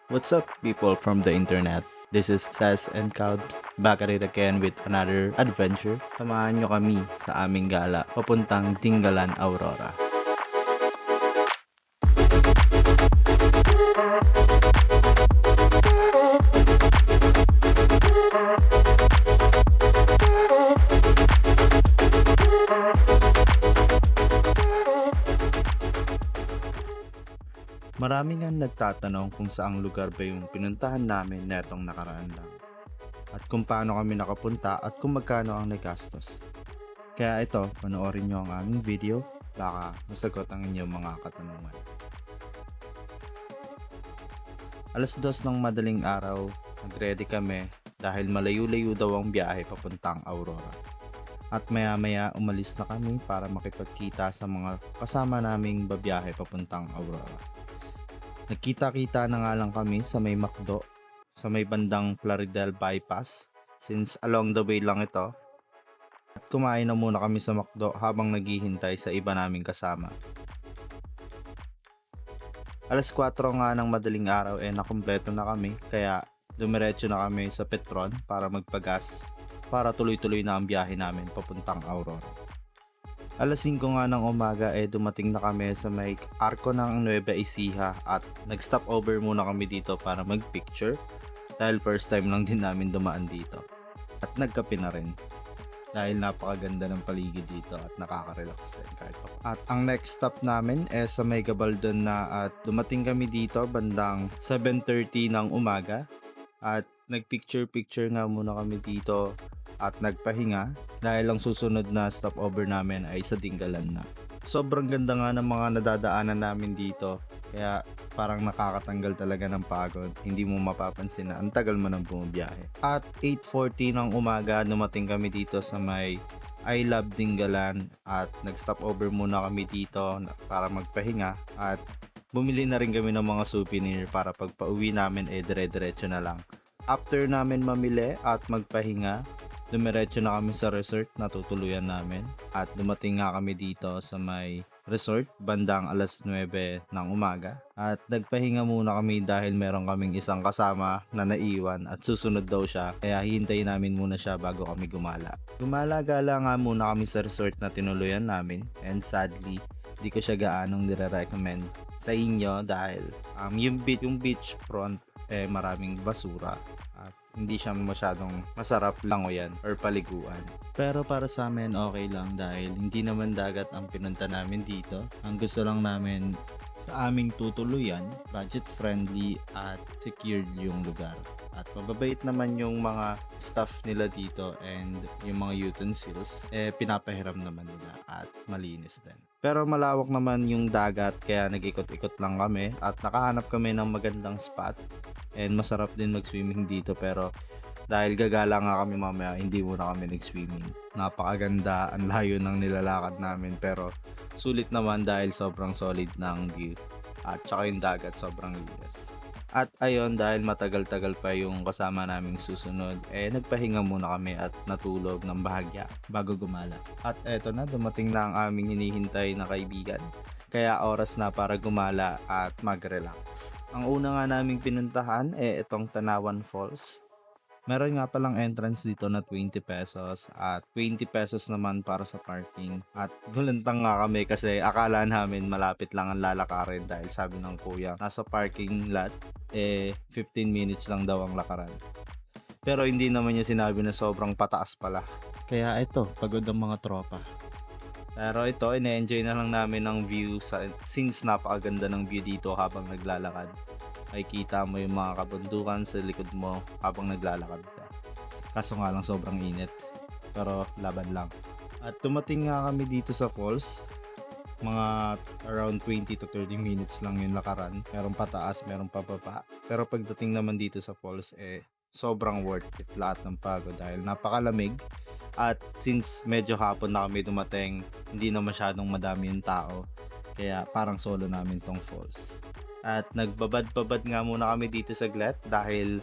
What's up, people from the internet? This is Sas and Cubs back at it again with another adventure. Samahan nyo kami sa aming gala papuntang Dingalan, Aurora. Marami nga nagtatanong kung saang lugar ba yung pinuntahan namin netong nakaraan lang. At kung paano kami nakapunta at kung magkano ang nagastos. Kaya ito, panoorin nyo ang aming video, baka masagot ang inyong mga katanungan. Alas 2 ng madaling araw, nagready kami dahil malayo-layo daw ang biyahe papuntang Aurora. At maya-maya umalis na kami para makipagkita sa mga kasama naming babiyahe papuntang Aurora. Nagkita-kita na nga lang kami sa may McDo, sa may bandang Plaridel Bypass, since along the way lang ito. At kumain na muna kami sa McDo habang naghihintay sa iba naming kasama. Alas 4 nga ng madaling araw nakumpleto na kami, kaya dumiretso na kami sa Petron para magpagas para tuloy-tuloy na ang biyahe namin papuntang Aurora. Alas 5 nga ng umaga dumating na kami sa may arko ng Nueva Ecija at nag-stop over muna kami dito para mag-picture dahil first time lang din namin dumaan dito. At nagkape na rin dahil napakaganda ng paligid dito at nakaka-relax din kahit pa. At ang next stop namin sa may Gabaldon na at dumating kami dito bandang 7:30 ng umaga at nag-picture-picture nga muna kami dito at nagpahinga dahil ang susunod na stopover namin ay sa Dingalan na. Sobrang ganda nga ng mga nadadaanan namin dito kaya parang nakakatanggal talaga ng pagod. Hindi mo mapapansin na ang tagal mo nang bumabiyahe. At 8:40 ng umaga dumating kami dito sa may I Love Dingalan at nag-stopover muna kami dito para magpahinga at bumili na rin kami ng mga souvenir para pag pauwi namin dire-diretso na lang. After namin mamili at magpahinga, dumiretso na kami sa resort na tutuluyan namin at dumating nga kami dito sa may resort bandang alas 9 ng umaga at nagpahinga muna kami dahil meron kaming isang kasama na naiwan at susunod daw siya kaya hintayin namin muna siya bago kami gumala. Gumala-gala nga muna kami sa resort na tinuluyan namin and sadly di ko siya gaanong nire-recommend sa inyo dahil yung beach front maraming basura at hindi siya masyadong masarap langoyan or paliguan. Pero para sa amin okay lang dahil hindi naman dagat ang pinunta namin dito. Ang gusto lang namin sa aming tutuluyan, budget friendly at secured yung lugar. At mababait naman yung mga staff nila dito and yung mga utensils pinapahiram naman nila at malinis din. Pero malawak naman yung dagat kaya nag-ikot-ikot lang kami at nakahanap kami ng magandang spot and masarap din mag-swimming dito pero dahil gagala nga kami mamaya hindi muna kami nag-swimming. Napakaganda, ang layo ng nilalakad namin pero sulit naman dahil sobrang solid ng view at saka yung dagat sobrang linis. At ayun, dahil matagal-tagal pa yung kasama naming susunod, nagpahinga muna kami at natulog ng bahagya bago gumala. At eto na, dumating na ang aming hinihintay na kaibigan. Kaya oras na para gumala at mag-relax. Ang una nga naming pinuntahan itong Tanawan Falls. Meron nga palang entrance dito na 20 pesos at 20 pesos naman para sa parking. At gulantang nga kami kasi akala namin malapit lang ang lalakarin dahil sabi ng kuya nasa parking lot 15 minutes lang daw ang lakaran. Pero hindi naman niya sinabi na sobrang pataas pala. Kaya ito, pagod ang mga tropa. Pero ito, ine-enjoy na lang namin ang view since napakaganda ng view dito habang naglalakad. Makikita mo yung mga kabundukan sa likod mo habang naglalakad ka. Kaso nga lang sobrang init. Pero laban lang. At tumating nga kami dito sa falls. Mga around 20 to 30 minutes lang yung lakaran. Merong pataas, merong pababa. Pero pagdating naman dito sa falls, sobrang worth it lahat ng pagod dahil napakalamig. At since medyo hapon na kami dumating, hindi na masyadong madami yung tao. Kaya parang solo namin tong falls. At nagbabad-babad nga muna kami dito sa Glet dahil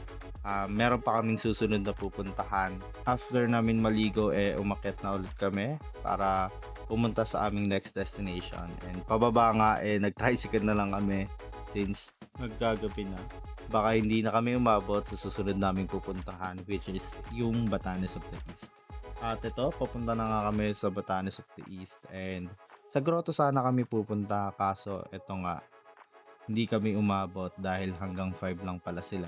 meron pa kaming susunod na pupuntahan. After namin maligo umakyat na ulit kami para pumunta sa aming next destination. And pababa nga nag-tricycle na lang kami since naggagabi na. baka hindi na kami umabot sa susunod naming pupuntahan, which is yung Batanes of the East. At ito, papunta na nga kami sa Batanes of the East, and sa grotto sana kami pupunta, kaso ito nga, hindi kami umabot dahil hanggang 5 lang pala sila.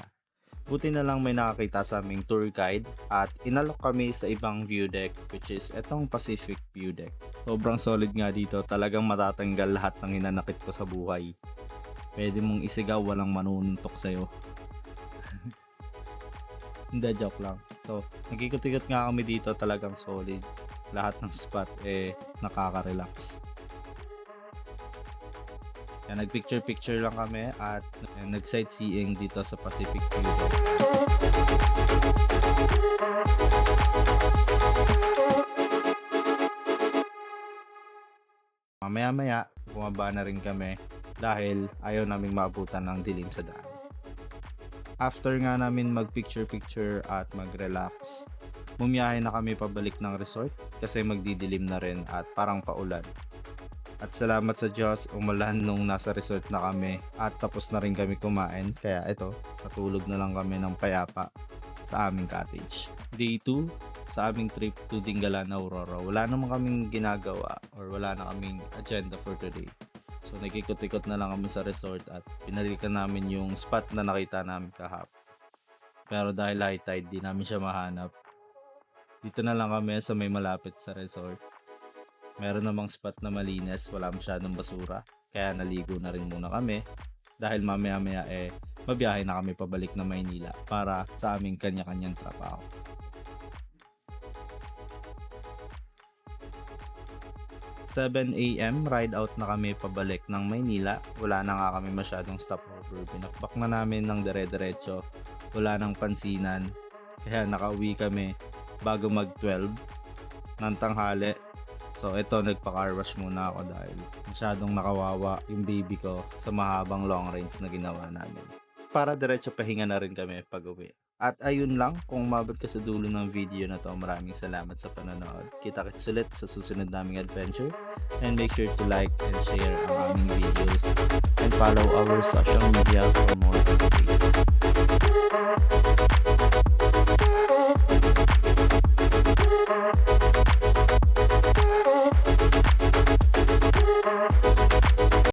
Buti na lang may nakakita sa aming tour guide at inalok kami sa ibang view deck, which is etong Pacific View Deck. Sobrang solid nga dito, talagang matatanggal lahat ng hinanakit ko sa buhay. Pwede mong isigaw, walang manununtok sa'yo. Hindi, joke lang. So, nagikot-ikot nga kami dito, talagang solid. Lahat ng spot nakaka-relax. Kaya nagpicture-picture lang kami at nag-sightseeing dito sa Pacific View Deck. Mamaya-maya, bumaba na rin kami dahil ayaw naming maabutan ng dilim sa daan. After nga namin mag-picture-picture at mag-relax, bumiyahe na kami pabalik ng resort kasi magdidilim na rin at parang paulan. At salamat sa Diyos, umulan nung nasa resort na kami at tapos na rin kami kumain. Kaya ito, natulog na lang kami ng payapa sa aming cottage. Day 2 sa aming trip to Dingalan, Aurora. Wala naman kaming ginagawa or wala na kaming agenda for today. So nagikot-ikot na lang kami sa resort at pinalikan namin yung spot na nakita namin kahapon. Pero dahil high tide, di namin siya mahanap. Dito na lang kami sa may malapit sa resort. Meron namang spot na malinis, wala masyadong basura. Kaya naligo na rin muna kami. Dahil mamaya-maya mabiyahe na kami pabalik na Maynila para sa aming kanya-kanyang trabaho. ...7 AM, ride out na kami pabalik ng Maynila. Wala na nga kami masyadong stopover. Binakbak na namin ng dire-diretso. Wala nang pansinan. Kaya nakauwi kami bago mag-12 ng tanghali. So ito, nagpa-car wash muna ako dahil masyadong nakawawa yung baby ko sa mahabang long range na ginawa namin. Para diretso pahinga na rin kami pag-uwi. At ayun lang, kung umabot ka sa dulo ng video na to, maraming salamat sa panonood. Kita-kits ulit sa susunod naming adventure. And make sure to like and share ang aming videos. And follow our social media for more updates.